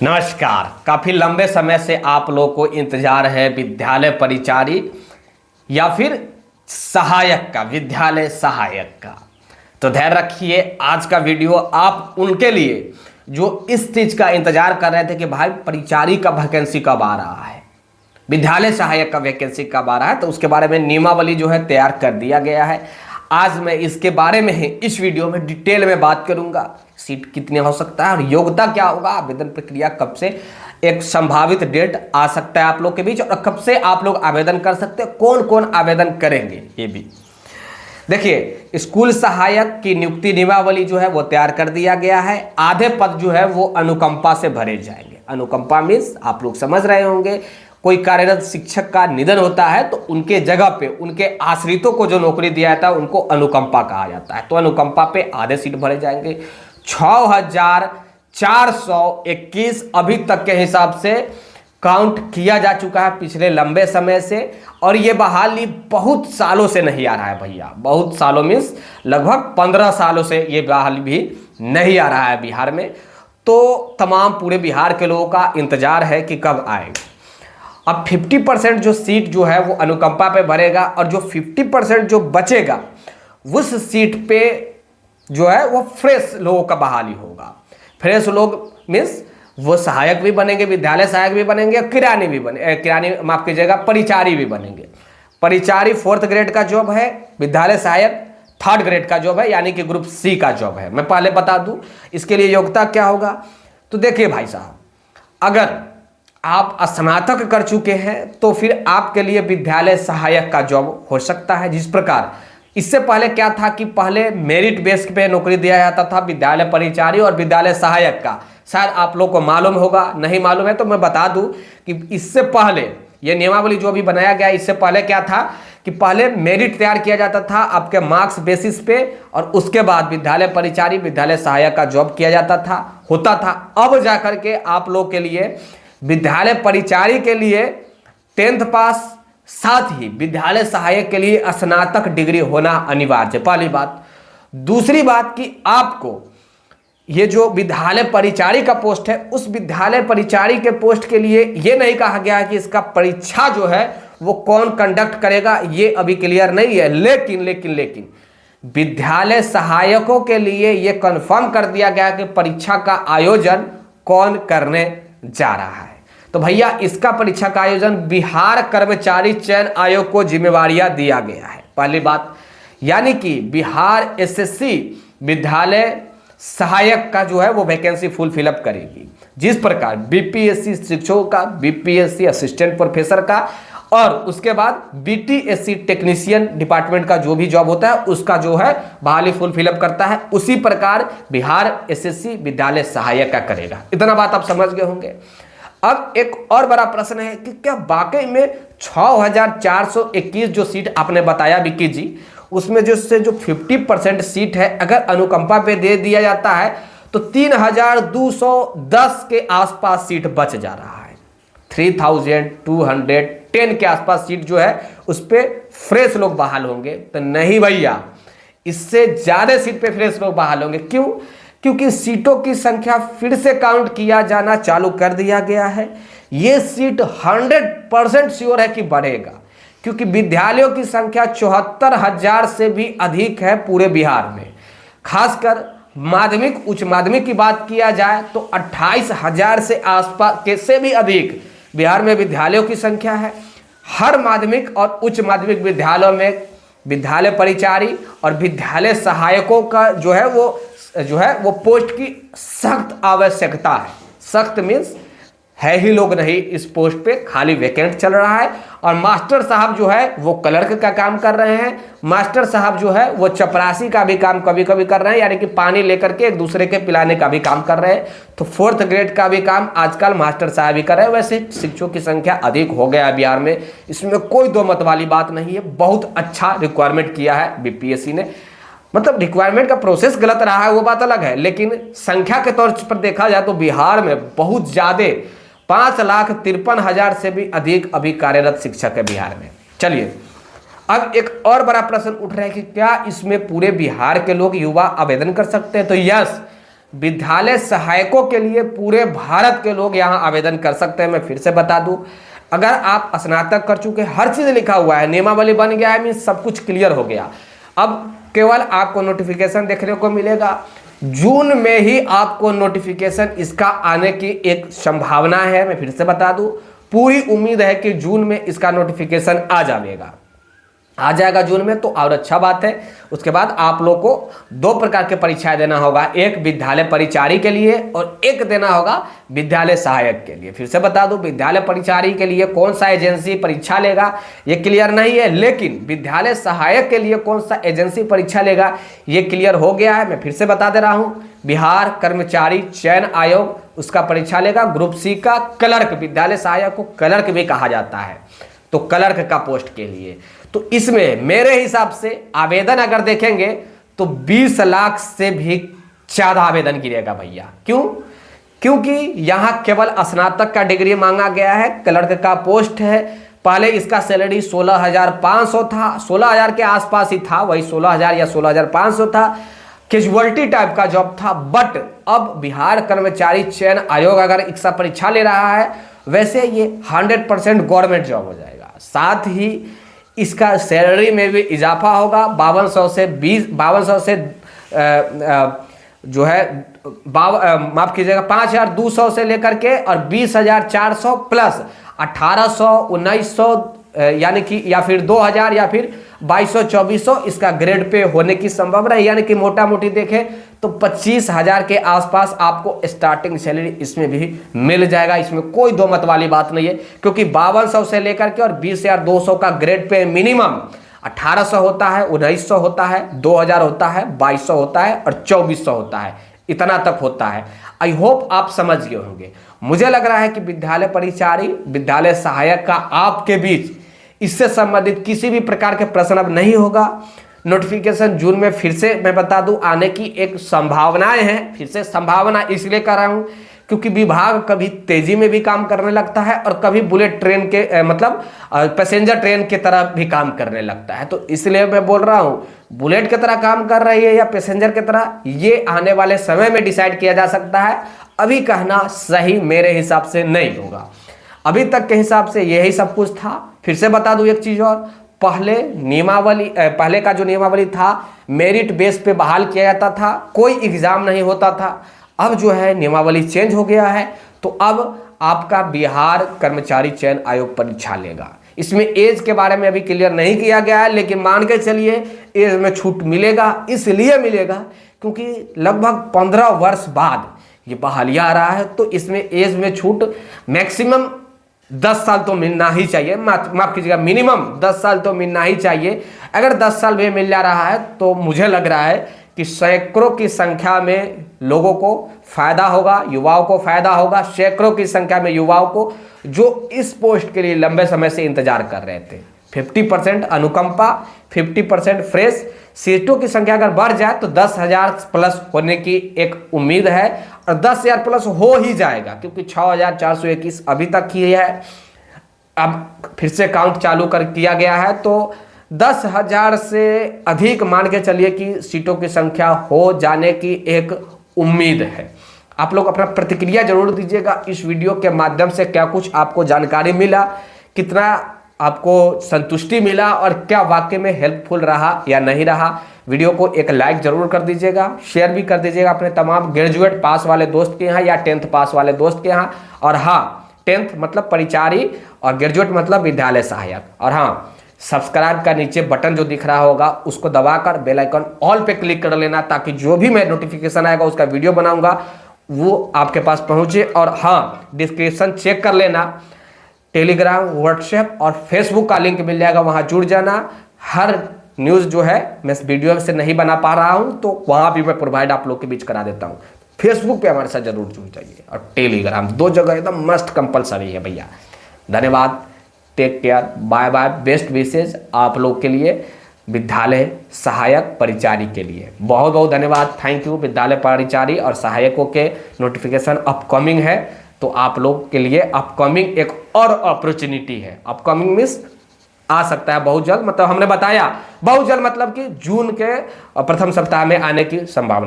नमस्कार। काफ़ी लंबे समय से आप लोग को इंतजार है विद्यालय परिचारी या फिर सहायक का, विद्यालय सहायक का। तो धैर्य रखिए, आज का वीडियो आप उनके लिए जो इस चीज़ का इंतजार कर रहे थे कि भाई परिचारी का वैकेंसी कब आ रहा है, विद्यालय सहायक का वैकेंसी कब आ रहा है, तो उसके बारे में नियमावली जो है तैयार कर दिया गया है। आज मैं इसके बारे में ही इस वीडियो में डिटेल में बात करूंगा। सीट कितने हो सकता है और योग्यता क्या होगा, आवेदन प्रक्रिया कब से, एक संभावित डेट आ सकता है आप लोग के बीच, और कब से आप लोग आवेदन कर सकते हैं, कौन कौन आवेदन करेंगे ये भी देखिए। स्कूल सहायक की नियुक्ति नियमावली जो है वो तैयार कर दिया गया है। आधे पद जो है वो अनुकंपा से भरे जाएंगे। अनुकंपा मीन्स आप लोग समझ रहे होंगे, कोई कार्यरत शिक्षक का निधन होता है तो उनके जगह पे उनके आश्रितों को जो नौकरी दिया जाता है उनको अनुकंपा कहा जाता है। तो अनुकंपा पे आधे सीट भरे जाएंगे। 6421 अभी तक के हिसाब से काउंट किया जा चुका है पिछले लंबे समय से, और ये बहाली बहुत सालों से नहीं आ रहा है भैया। बहुत सालों मीन्स लगभग 15 सालों से ये बहाली भी नहीं आ रहा है बिहार में। तो तमाम पूरे बिहार के लोगों का इंतजार है कि कब आएगा। अब 50% जो सीट जो है वो अनुकंपा पे भरेगा, और जो 50% जो बचेगा उस सीट पे जो है वो फ्रेश लोगों का बहाली होगा। फ्रेश लोग मीन्स वो सहायक भी बनेंगे, विद्यालय सहायक भी बनेंगे, किरानी भी बने, किरानी माफ कीजिएगा, परिचारी भी बनेंगे। परिचारी 4th ग्रेड का जॉब है, विद्यालय सहायक 3rd ग्रेड का जॉब है, यानी कि ग्रुप सी का जॉब है। मैं पहले बता दूं इसके लिए योग्यता क्या होगा। तो देखिए भाई साहब, अगर आप स्नातक कर चुके हैं तो फिर आपके लिए विद्यालय सहायक का जॉब हो सकता है। जिस प्रकार इससे पहले क्या था कि पहले मेरिट बेस पे नौकरी दिया जाता था विद्यालय परिचारी और विद्यालय सहायक का। शायद आप लोग को मालूम होगा, नहीं मालूम है तो मैं बता दूं कि इससे पहले ये नियमावली जो भी बनाया गया, इससे पहले क्या था कि पहले मेरिट तैयार किया जाता था आपके मार्क्स बेसिस पे, और उसके बाद विद्यालय परिचारी विद्यालय सहायक का जॉब किया जाता था, होता था। अब जाकर के आप लोग के लिए विद्यालय परिचारी के लिए 10th पास, साथ ही विद्यालय सहायक के लिए स्नातक डिग्री होना अनिवार्य है, पहली बात। दूसरी बात कि आपको ये जो विद्यालय परिचारी का पोस्ट है, उस विद्यालय परिचारी के पोस्ट के लिए ये नहीं कहा गया है कि इसका परीक्षा जो है वो कौन कंडक्ट करेगा, ये अभी क्लियर नहीं है। लेकिन विद्यालय सहायकों के लिए ये कंफर्म कर दिया गया कि परीक्षा का आयोजन कौन करने जा रहा है। तो भैया इसका परीक्षा का आयोजन बिहार कर्मचारी चयन आयोग को जिम्मेवारियां दिया गया है, पहली बात। यानी कि बिहार एसएससी विद्यालय सहायक का जो है वो वैकेंसी फुल फिलअप करेगी। जिस प्रकार बीपीएससी शिक्षकों का, बीपीएससी असिस्टेंट प्रोफेसर का, और उसके बाद बीटीएससी टेक्नीशियन डिपार्टमेंट का जो भी जॉब होता है उसका जो है बहाली फुल फिलअप करता है, उसी प्रकार बिहार एसएससी विद्यालय सहायक का करेगा। इतना बात आप समझ गए होंगे। अब एक और बड़ा प्रश्न है कि क्या वाकई में 6421 जो सीट आपने बताया विक्की जी, उसमें जो 50% सीट है अगर अनुकंपा पे दे दिया जाता है तो 3210 के आसपास सीट बच जा रहा है। 3210 के आसपास सीट जो है उस पर फ्रेश लोग बहाल होंगे। तो नहीं भैया, इससे ज्यादा सीट पे फ्रेश लोग बहाल होंगे। क्यों? क्योंकि सीटों की संख्या फिर से काउंट किया जाना चालू कर दिया गया है। ये सीट 100% श्योर है कि बढ़ेगा, क्योंकि विद्यालयों की संख्या 74,000 से भी अधिक है पूरे बिहार में। खासकर माध्यमिक उच्च माध्यमिक की बात किया जाए तो 28,000 से आसपास के से भी अधिक बिहार में विद्यालयों की संख्या है। हर माध्यमिक और उच्च माध्यमिक विद्यालयों में विद्यालय परिचारी और विद्यालय सहायकों का जो है वो पोस्ट की सख्त आवश्यकता है। सख्त मीन्स है ही लोग नहीं इस पोस्ट पे, खाली वैकेंट चल रहा है। और मास्टर साहब जो है वो क्लर्क का काम कर रहे हैं, मास्टर साहब जो है वो चपरासी का भी काम कभी कभी कर रहे हैं, यानी कि पानी लेकर के एक दूसरे के पिलाने का भी काम कर रहे हैं। तो 4th ग्रेड का भी काम आजकल मास्टर साहब ही कर रहे हैं। वैसे शिक्षकों की संख्या अधिक हो गया है बिहार में, इसमें कोई दो मत वाली बात नहीं है। बहुत अच्छा रिक्वायरमेंट किया है बीपीएससी ने। मतलब रिक्वायरमेंट का प्रोसेस गलत रहा है वो बात अलग है, लेकिन संख्या के तौर पर देखा जाए तो बिहार में बहुत ज्यादा 5,53,000 से भी अधिक अभी कार्यरत शिक्षक है बिहार में। चलिए, अब एक और बड़ा प्रश्न उठ रहा है कि क्या इसमें पूरे बिहार के लोग युवा आवेदन कर सकते हैं। तो यस, विद्यालय सहायकों के लिए पूरे भारत के लोग यहाँ आवेदन कर सकते हैं। मैं फिर से बता दूं, अगर आप स्नातक कर चुके, हर चीज़ लिखा हुआ है, नियमावली बन गया है, मीन्स सब कुछ क्लियर हो गया। अब केवल आपको नोटिफिकेशन देखने को मिलेगा। जून में ही आपको नोटिफिकेशन इसका आने की एक संभावना है। मैं फिर से बता दूं, पूरी उम्मीद है कि जून में इसका नोटिफिकेशन आ जाएगा जून में, तो और अच्छा बात है। उसके बाद आप लोग को 2 प्रकार के परीक्षाएं देना होगा, एक विद्यालय परिचारी के लिए और एक देना होगा विद्यालय सहायक के लिए। फिर से बता दूं, विद्यालय परिचारी के लिए कौन सा एजेंसी परीक्षा लेगा ये क्लियर नहीं है, लेकिन विद्यालय सहायक के लिए कौन सा एजेंसी परीक्षा लेगा ये क्लियर हो गया है। मैं फिर से बता दे रहा हूं, बिहार कर्मचारी चयन आयोग उसका परीक्षा लेगा। ग्रुप सी का क्लर्क, विद्यालय सहायक को क्लर्क भी कहा जाता है, तो क्लर्क का पोस्ट के लिए, तो इसमें मेरे हिसाब से आवेदन अगर देखेंगे तो 20 लाख से भी ज्यादा आवेदन गिरेगा भैया। क्यों? क्योंकि यहां केवल स्नातक का डिग्री मांगा गया है, क्लर्क का पोस्ट है। पहले इसका सैलरी 16,500 था, 16,000 के आसपास ही था, वही 16,000 या 16,500 था, कैजुअलिटी टाइप का जॉब था। बट अब बिहार कर्मचारी चयन आयोग अगर इसका परीक्षा ले रहा है, वैसे ये 100% गवर्नमेंट जॉब हो जाएगा। साथ ही इसका सैलरी में भी इजाफा होगा, 5200 से जो है माफ कीजिएगा 5,200 से लेकर के और 20,400 प्लस 1,800, 1,900 यानी कि या फिर 2,000 या फिर 2,200, 2,400 इसका ग्रेड पे होने की संभावना है। यानी कि मोटा मोटी देखें तो 25,000 के आसपास आपको स्टार्टिंग सैलरी इसमें भी मिल जाएगा। इसमें कोई दो मत वाली बात नहीं है, क्योंकि 5,200 से लेकर के और 20,200 का ग्रेड पे मिनिमम 1,800 होता है, 1,900 होता है, 2,000 होता है, 2,200 होता है और 2,400 होता है, इतना तक होता है। आई होप आप समझ गए होंगे। मुझे लग रहा है कि विद्यालय परिचारी, विद्यालय सहायक का आपके बीच इससे संबंधित किसी भी प्रकार के प्रश्न अब नहीं होगा। नोटिफिकेशन जून में फिर से मैं बता दूं आने की एक संभावनाएं हैं। फिर से संभावना इसलिए कर रहा हूं क्योंकि विभाग कभी तेजी में भी काम करने लगता है और कभी बुलेट ट्रेन के मतलब पैसेंजर ट्रेन की तरह भी काम करने लगता है। तो इसलिए मैं बोल रहा हूं, बुलेट की तरह काम कर रही है या पैसेंजर की तरह, ये आने वाले समय में डिसाइड किया जा सकता है। अभी कहना सही मेरे हिसाब से नहीं होगा। अभी तक के हिसाब से यही सब कुछ था। फिर से बता दूं एक चीज और, पहले का जो नियमावली था मेरिट बेस पे बहाल किया जाता था, कोई एग्जाम नहीं होता था। अब जो है नियमावली चेंज हो गया है, तो अब आपका बिहार कर्मचारी चयन आयोग परीक्षा लेगा। इसमें एज के बारे में अभी क्लियर नहीं किया गया है, लेकिन मान के चलिए एज में छूट मिलेगा। इसलिए मिलेगा क्योंकि लगभग 15 वर्ष बाद ये बहालिया आ रहा है, तो इसमें एज में छूट मैक्सिमम 10 साल तो मिलना ही चाहिए। माफ कीजिएगा, मिनिमम 10 साल तो मिलना ही चाहिए। अगर 10 साल भी मिल जा रहा है तो मुझे लग रहा है कि सैकड़ों की संख्या में लोगों को फायदा होगा, युवाओं को फायदा होगा, सैकड़ों की संख्या में युवाओं को जो इस पोस्ट के लिए लंबे समय से इंतजार कर रहे थे। 50% अनुकंपा, 50% फ्रेश, सीटों की संख्या अगर बढ़ जाए तो 10,000 प्लस होने की एक उम्मीद है और 10,000 प्लस हो ही जाएगा, क्योंकि 6,421 अभी तक ही है। अब फिर से काउंट चालू कर किया गया है, तो 10,000 से अधिक मान के चलिए कि सीटों की संख्या हो जाने की एक उम्मीद है। आप लोग अपना प्रतिक्रिया जरूर दीजिएगा इस वीडियो के माध्यम से, क्या कुछ आपको जानकारी मिला, कितना आपको संतुष्टि मिला और क्या वाकई में हेल्पफुल रहा या नहीं रहा। वीडियो को एक लाइक जरूर कर दीजिएगा, शेयर भी कर दीजिएगा अपने तमाम ग्रेजुएट पास वाले दोस्त के यहाँ या 10th पास वाले दोस्त के यहाँ। और हाँ, 10th मतलब परिचारी और ग्रेजुएट मतलब विद्यालय सहायक। और हाँ, सब्सक्राइब का नीचे बटन जो दिख रहा होगा उसको दबाकर बेल आइकन ऑल पे क्लिक कर लेना, ताकि जो भी मैं नोटिफिकेशन आएगा उसका वीडियो बनाऊंगा वो आपके पास पहुंचे। और हाँ, डिस्क्रिप्शन चेक कर लेना, टेलीग्राम, व्हाट्सएप और फेसबुक का लिंक मिल जाएगा, वहां जुड़ जाना। हर न्यूज़ जो है मैं इस वीडियो से नहीं बना पा रहा हूं, तो वहां भी मैं प्रोवाइड आप लोग के बीच करा देता हूं। फेसबुक पे हमारे साथ जरूर जुड़ जाइए और टेलीग्राम, 2 जगह एकदम मस्ट कंपलसरी है भैया। धन्यवाद, take care, bye bye, best wishes आप लोग के लिए, विद्यालय सहायक परिचारी के लिए बहुत बहुत धन्यवाद, थैंक यू। विद्यालय परिचारी और सहायकों के नोटिफिकेशन अपकमिंग है, तो आप लोग के लिए अपकमिंग एक और अपॉर्चुनिटी है। अपकमिंग मीन्स आ सकता है बहुत जल्द, मतलब हमने बताया बहुत जल्द, मतलब कि जून के प्रथम सप्ताह में आने की संभावना है।